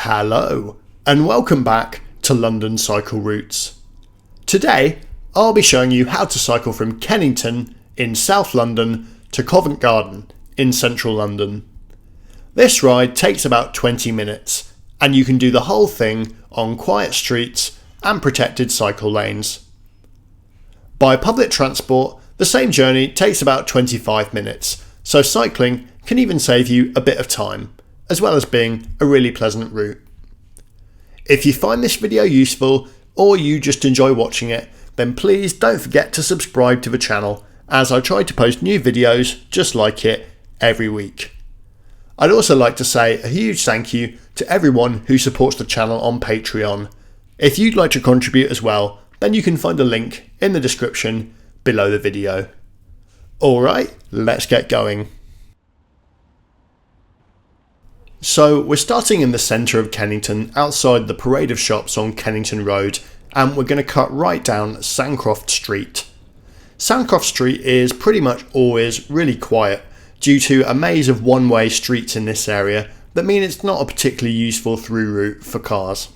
Hello and welcome back to London Cycle Routes. Today I'll be showing you how to cycle from Kennington in South London to Covent Garden in Central London. This ride takes about 20 minutes and you can do the whole thing on quiet streets and protected cycle lanes. By public transport, the same journey takes about 25 minutes, so cycling can even save you a bit of time, as well as being a really pleasant route. If you find this video useful or you just enjoy watching it, then please don't forget to subscribe to the channel, as I try to post new videos just like it every week. I'd also like to say a huge thank you to everyone who supports the channel on Patreon. If you'd like to contribute as well, then you can find a link in the description below the video. Alright, let's get going. So we're starting in the centre of Kennington, outside the parade of shops on Kennington Road, and we're going to cut right down Sandcroft Street. Sandcroft Street is pretty much always really quiet due to a maze of one-way streets in this area that mean it's not a particularly useful through route for cars.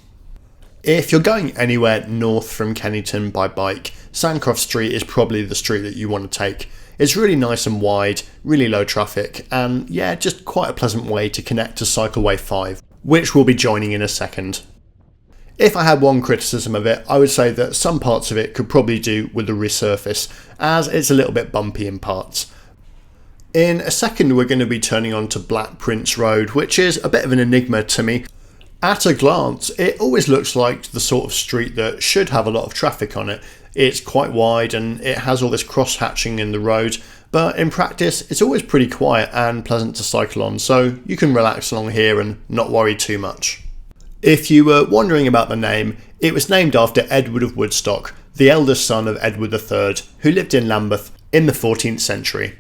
If you're going anywhere north from Kennington by bike, Sandcroft Street is probably the street that you want to take. It's really nice and wide, really low traffic, and yeah, just quite a pleasant way to connect to Cycleway 5, which we'll be joining in a second. If I had one criticism of it, I would say that some parts of it could probably do with a resurface, as it's a little bit bumpy in parts. In a second we're going to be turning on to Black Prince Road, which is a bit of an enigma to me. At a glance, it always looks like the sort of street that should have a lot of traffic on it. It's quite wide and it has all this cross-hatching in the road, but in practice it's always pretty quiet and pleasant to cycle on, so you can relax along here and not worry too much. If you were wondering about the name, it was named after Edward of Woodstock, the eldest son of Edward III, who lived in Lambeth in the 14th century.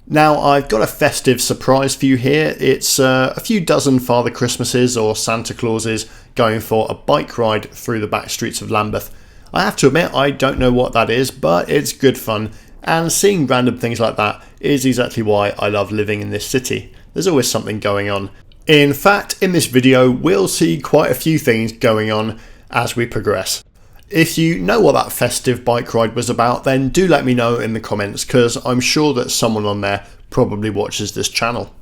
Now I've got a festive surprise for you here. It's a few dozen Father Christmases or Santa Clauses going for a bike ride through the back streets of Lambeth. I have to admit I don't know what that is, but it's good fun, and seeing random things like that is exactly why I love living in this city. There's always something going on. In fact, in this video we'll see quite a few things going on as we progress. If you know what that festive bike ride was about, then do let me know in the comments, because I'm sure that someone on there probably watches this channel.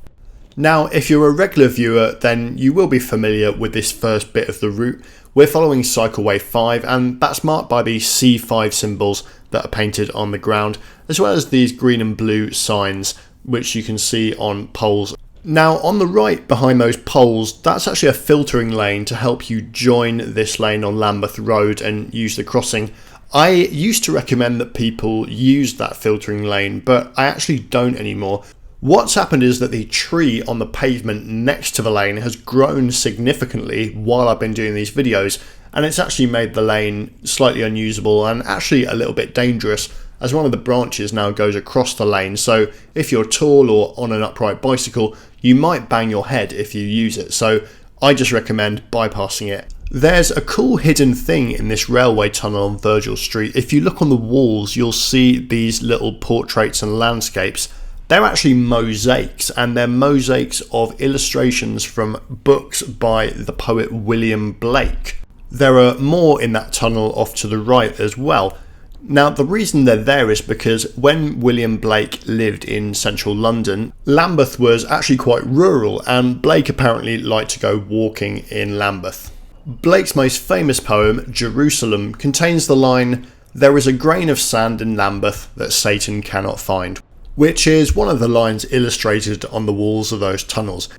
Now, if you're a regular viewer, then you will be familiar with this first bit of the route. We're following Cycleway 5, and that's marked by these C5 symbols that are painted on the ground, as well as these green and blue signs, which you can see on poles. Now, on the right behind those poles, that's actually a filtering lane to help you join this lane on Lambeth Road and use the crossing. I used to recommend that people use that filtering lane, but I actually don't anymore. What's happened is that the tree on the pavement next to the lane has grown significantly while I've been doing these videos, and it's actually made the lane slightly unusable and actually a little bit dangerous, as one of the branches now goes across the lane, so if you're tall or on an upright bicycle, you might bang your head if you use it, so I just recommend bypassing it. There's a cool hidden thing in this railway tunnel on Virgil Street. If you look on the walls, you'll see these little portraits and landscapes. They're actually mosaics, and they're mosaics of illustrations from books by the poet William Blake. There are more in that tunnel off to the right as well. Now, the reason they're there is because when William Blake lived in central London, Lambeth was actually quite rural, and Blake apparently liked to go walking in Lambeth. Blake's most famous poem, Jerusalem, contains the line, "There is a grain of sand in Lambeth that Satan cannot find," which is one of the lines illustrated on the walls of those tunnels.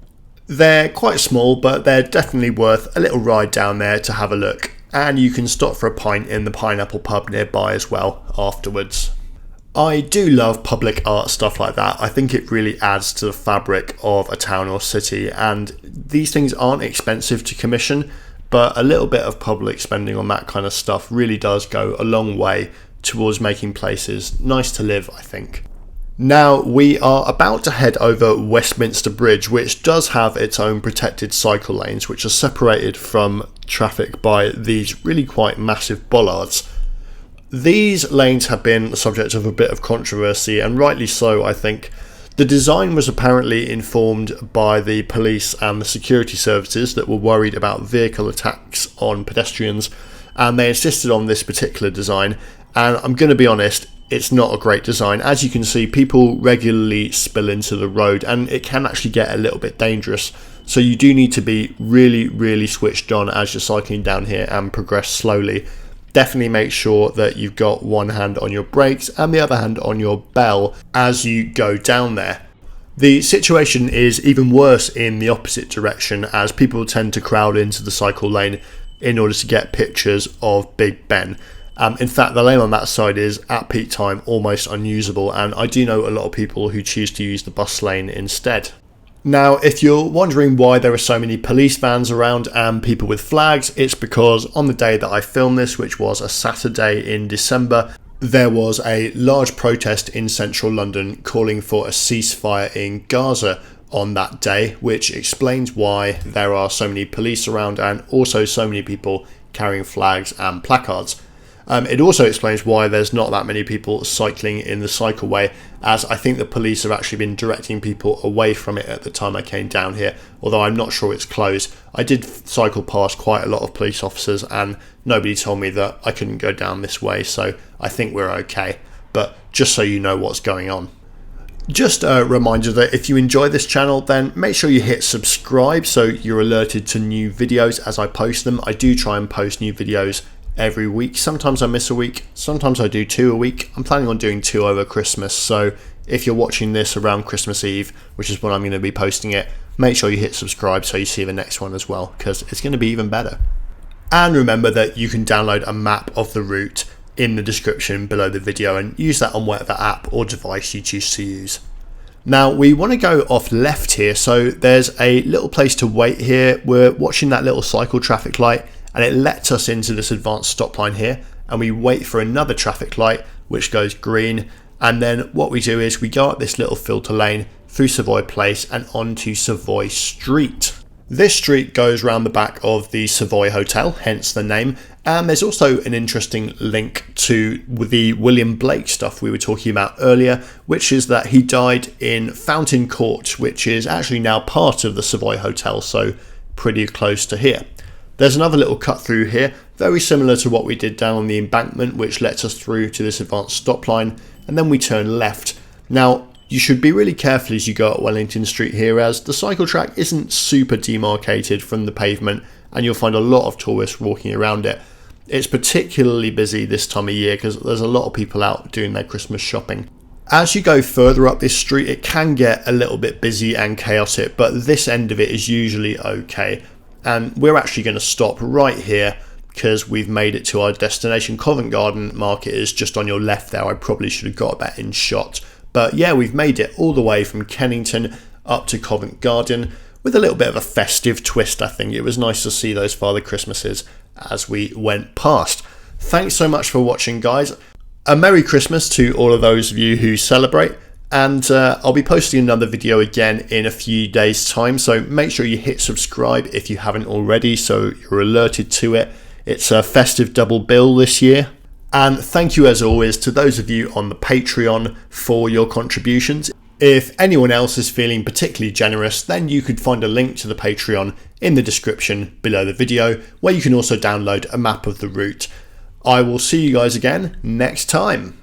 They're quite small, but they're definitely worth a little ride down there to have a look, and you can stop for a pint in the Pineapple pub nearby as well afterwards. I do love public art stuff like that. I think it really adds to the fabric of a town or city, and these things aren't expensive to commission, but a little bit of public spending on that kind of stuff really does go a long way towards making places nice to live, I think. Now we are about to head over Westminster Bridge, which does have its own protected cycle lanes, which are separated from traffic by these really quite massive bollards. These lanes have been the subject of a bit of controversy, and rightly so, I think. The design was apparently informed by the police and the security services that were worried about vehicle attacks on pedestrians, and they insisted on this particular design. And I'm going to be honest, it's not a great design. As you can see, people regularly spill into the road and it can actually get a little bit dangerous. So you do need to be really switched on as you're cycling down here and progress slowly. Definitely make sure that you've got one hand on your brakes and the other hand on your bell as you go down there. The situation is even worse in the opposite direction, as people tend to crowd into the cycle lane in order to get pictures of Big Ben. In fact, the lane on that side is at peak time almost unusable, and I do know a lot of people who choose to use the bus lane instead. Now, if you're wondering why there are so many police vans around and people with flags, it's because on the day that I filmed this, which was a Saturday in December, there was a large protest in central London calling for a ceasefire in Gaza on that day, which explains why there are so many police around and also so many people carrying flags and placards. It also explains why there's not that many people cycling in the cycleway, as I think the police have actually been directing people away from it at the time I came down here, although I'm not sure it's closed. I did cycle past quite a lot of police officers and nobody told me that I couldn't go down this way, so I think we're okay. But just so you know what's going on. Just a reminder that if you enjoy this channel, then make sure you hit subscribe so you're alerted to new videos as I post them. I do try and post new videos every week. Sometimes I miss a week, sometimes I do 2 a week. I'm planning on doing 2 over Christmas, so if you're watching this around Christmas Eve, which is when I'm going to be posting it, make sure you hit subscribe so you see the next one as well, because it's going to be even better. And remember that you can download a map of the route in the description below the video and use that on whatever app or device you choose to use. Now we want to go off left here, so there's a little place to wait here. We're watching that little cycle traffic light and it lets us into this advanced stop line here, and we wait for another traffic light which goes green, and then what we do is we go up this little filter lane through Savoy Place and onto Savoy Street. This street goes round the back of the Savoy Hotel, hence the name, and there's also an interesting link to the William Blake stuff we were talking about earlier, which is that he died in Fountain Court, which is actually now part of the Savoy Hotel, so pretty close to here. There's another little cut through here, very similar to what we did down on the embankment, which lets us through to this advanced stop line, and then we turn left. Now, you should be really careful as you go up Wellington Street here, as the cycle track isn't super demarcated from the pavement, and you'll find a lot of tourists walking around it. It's particularly busy this time of year because there's a lot of people out doing their Christmas shopping. As you go further up this street, it can get a little bit busy and chaotic, but this end of it is usually okay. And we're actually going to stop right here because we've made it to our destination. Covent Garden market is just on your left there. I probably should have got that in shot. But yeah, we've made it all the way from Kennington up to Covent Garden with a little bit of a festive twist, I think. It was nice to see those Father Christmases as we went past. Thanks so much for watching, guys. A Merry Christmas to all of those of you who celebrate. And I'll be posting another video again in a few days' time, so make sure you hit subscribe if you haven't already so you're alerted to it. It's a festive double bill this year. And thank you as always to those of you on the Patreon for your contributions. If anyone else is feeling particularly generous, then you could find a link to the Patreon in the description below the video, where you can also download a map of the route. I will see you guys again next time.